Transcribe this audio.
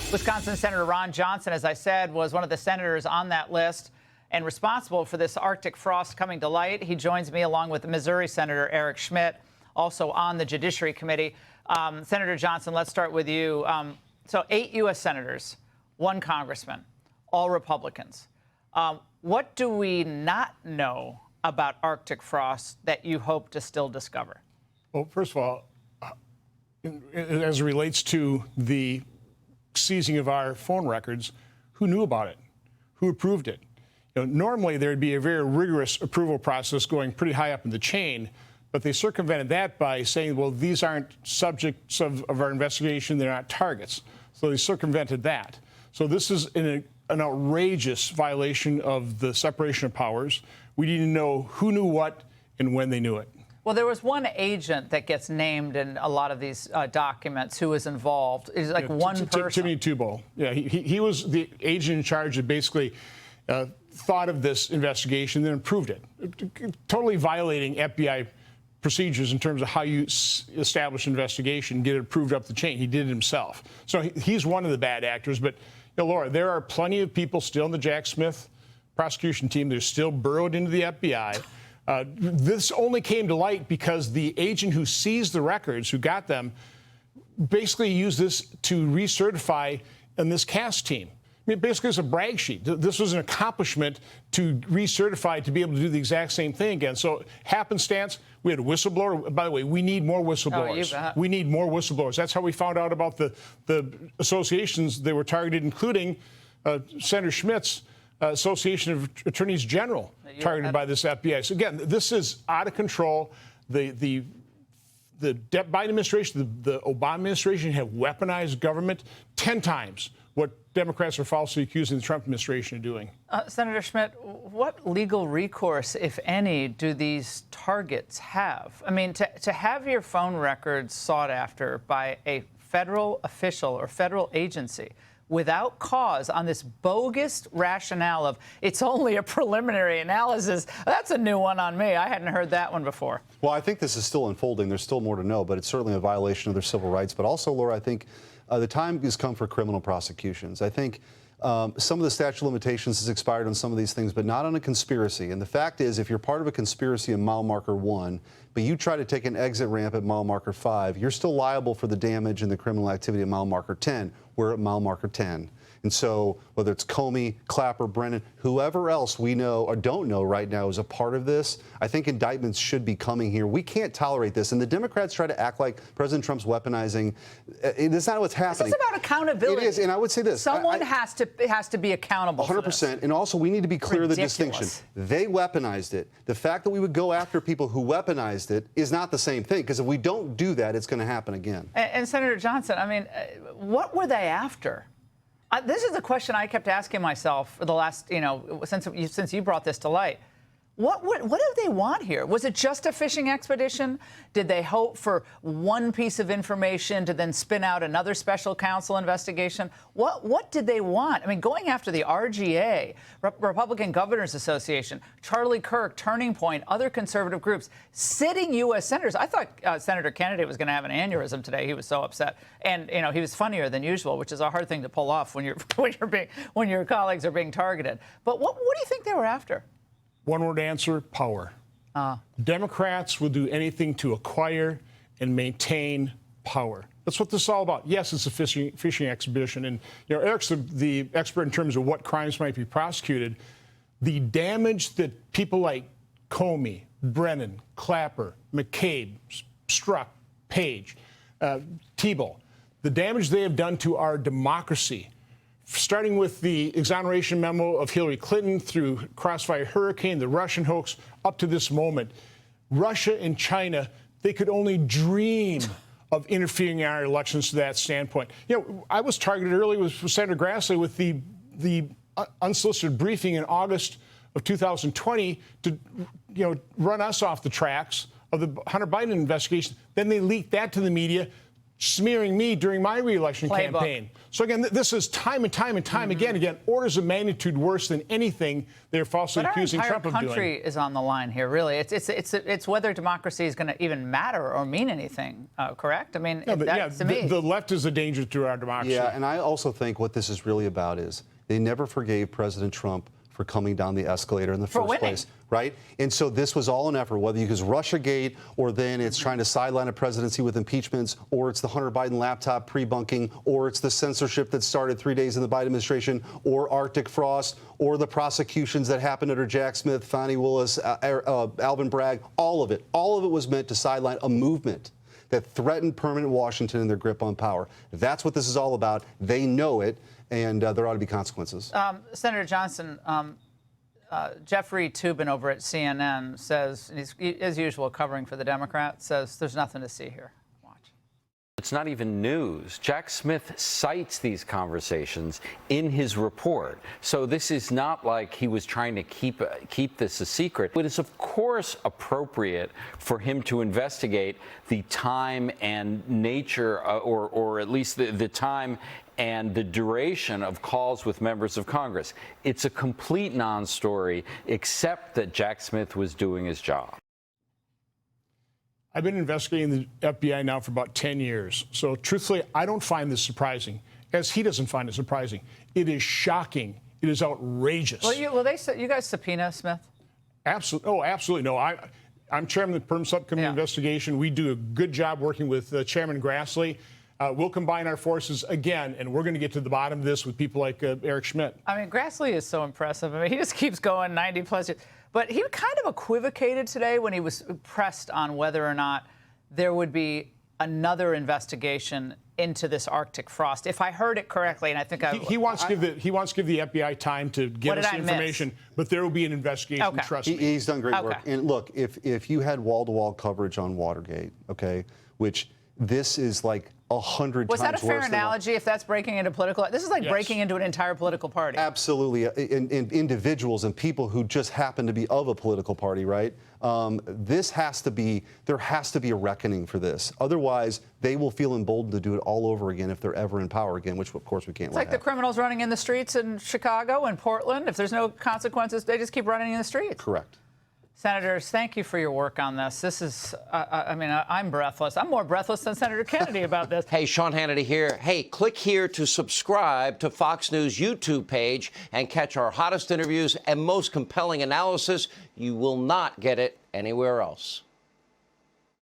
Wisconsin Senator Ron Johnson, as I said, was one of the senators on that list and responsible for this Arctic frost coming to light. He joins me along with Missouri Senator Eric Schmitt, also on the Judiciary Committee. Senator Johnson, let's start with you. So 8 U.S. senators, 1 congressman, all Republicans. What do we not know about Arctic frost that you hope to still discover? Well, first of all, as it relates to the seizing of our phone records, who knew about it? Who approved it? Normally, there'd be a very rigorous approval process going pretty high up in the chain, but they circumvented that by saying, well, these aren't subjects of our investigation. They're not targets. So they circumvented that. So this is an outrageous violation of the separation of powers. We need to know who knew what and when they knew it. Well, there was one agent that gets named in a lot of these documents who was involved. It's like one person. Timothy Tebow. Yeah, he was the agent in charge that basically thought of this investigation, then approved it, totally violating FBI procedures in terms of how you establish an investigation, get it approved up the chain. He did it himself. So he's one of the bad actors. But, Laura, there are plenty of people still in the Jack Smith prosecution team. They're still burrowed into the FBI. This only came to light because the agent who seized the records, who got them, basically used this to recertify in this CAS team. I mean, basically, it's a brag sheet. This was an accomplishment to recertify to be able to do the exact same thing again. So, happenstance, we had a whistleblower. By the way, we need more whistleblowers. Oh, you bet. We need more whistleblowers. That's how we found out about the associations they were targeted, including Senator Schmitt's Association of Attorneys General targeted by this FBI. So again, this is out of control. The Biden administration, the Obama administration have weaponized government 10 times what Democrats are falsely accusing the Trump administration of doing. Senator Schmitt, what legal recourse, if any, do these targets have? I mean, to have your phone records sought after by a federal official or federal agency without cause on this bogus rationale of it's only a preliminary analysis, that's a new one on me. I hadn't heard that one before. Well, I think this is still unfolding. There's still more to know, but it's certainly a violation of their civil rights. But also, Laura, I think the time has come for criminal prosecutions. I think some of the statute of limitations has expired on some of these things, but not on a conspiracy. And the fact is, if you're part of a conspiracy in mile marker 1, but you try to take an exit ramp at mile marker 5, you're still liable for the damage and the criminal activity at mile marker 10. We're at mile marker 10. And so whether it's Comey, Clapper, Brennan, whoever else we know or don't know right now is a part of this, I think indictments should be coming here. We can't tolerate this. And the Democrats try to act like President Trump's weaponizing. It's not what's happening. This is about accountability. It is. And I would say this. Someone has to be accountable 100%. For this. And also, we need to be clear of the distinction. They weaponized it. The fact that we would go after people who weaponized it is not the same thing. Because if we don't do that, it's going to happen again. And Senator Johnson, I mean, what were they after? This is a question I kept asking myself for the last, since you brought this to light. What do they want here? Was it just a fishing expedition? Did they hope for one piece of information to then spin out another special counsel investigation? What did they want? I mean, going after the RGA, Republican Governors Association, Charlie Kirk, Turning Point, other conservative groups, sitting U.S. senators. I thought Senator Kennedy was going to have an aneurysm today. He was so upset, and he was funnier than usual, which is a hard thing to pull off when your colleagues are being targeted. But what do you think they were after? One-word answer, power. Democrats will do anything to acquire and maintain power. That's what this is all about. Yes, it's a fishing expedition. And, Eric's the expert in terms of what crimes might be prosecuted. The damage that people like Comey, Brennan, Clapper, McCabe, Strzok, Page, Tebow, the damage they have done to our democracy, starting with the exoneration memo of Hillary Clinton through Crossfire Hurricane, the Russian hoax, up to this moment. Russia and China, they could only dream of interfering in our elections to that standpoint. I was targeted earlier with Senator Grassley with the unsolicited briefing in August of 2020 to, run us off the tracks of the Hunter Biden investigation. Then they leaked that to the media. smearing me during my reelection Playbook. campaign. So again, this is time and time and time again, orders of magnitude worse than anything they're falsely accusing Trump of doing. Our entire country is on the line here, really. It's whether democracy is going to even matter or mean anything, correct? I mean, to me. The left is a danger to our democracy. Yeah, and I also think what this is really about is they never forgave President Trump for coming down the escalator in the first place, right? And so this was all an effort, whether you use Russiagate or then it's trying to sideline a presidency with impeachments, or it's the Hunter Biden laptop pre-bunking, or it's the censorship that started 3 days in the Biden administration, or Arctic frost, or the prosecutions that happened under Jack Smith, Fani Willis, Alvin Bragg. All of it was meant to sideline a movement that threatened permanent Washington and their grip on power. That's what this is all about. They know it, and there ought to be consequences. Senator Johnson, Jeffrey Toobin over at CNN says, he's, as usual, covering for the Democrats, says there's nothing to see here. Watch. It's not even news. Jack Smith cites these conversations in his report. So this is not like he was trying to keep this a secret. It is, of course, appropriate for him to investigate the time and nature, or at least the time and the duration of calls with members of Congress. It's a complete non-story, except that Jack Smith was doing his job. I've been investigating the FBI now for about 10 years. So truthfully, I don't find this surprising, as he doesn't find it surprising. It is shocking. It is outrageous. Well, you guys subpoena Smith? Absolutely. Oh, absolutely. No, I'm chairman of the Perm Subcommittee Investigation. We do a good job working with Chairman Grassley. We'll combine our forces again, and we're going to get to the bottom of this with people like Eric Schmitt. I mean, Grassley is so impressive. I mean, he just keeps going 90-plus years. But he kind of equivocated today when he was pressed on whether or not there would be another investigation into this Arctic frost. If I heard it correctly, and I think he wants to give the FBI time to get us the information, but there will be an investigation. Okay. Trust me. He's done great work. And look, if you had wall-to-wall coverage on Watergate, okay, which this is like 100 times worse. Was that a fair analogy? If that's breaking into political, this is like breaking into an entire political party. Absolutely, in individuals and people who just happen to be of a political party, right? There has to be a reckoning for this. Otherwise, they will feel emboldened to do it all over again if they're ever in power again, which of course we can't. It's like the criminals running in the streets in Chicago and Portland. If there's no consequences, they just keep running in the streets. Correct. Senators, thank you for your work on this. This is, I'm breathless. I'm more breathless than Senator Kennedy about this. Hey, Sean Hannity here. Hey, click here to subscribe to Fox News YouTube page and catch our hottest interviews and most compelling analysis. You will not get it anywhere else.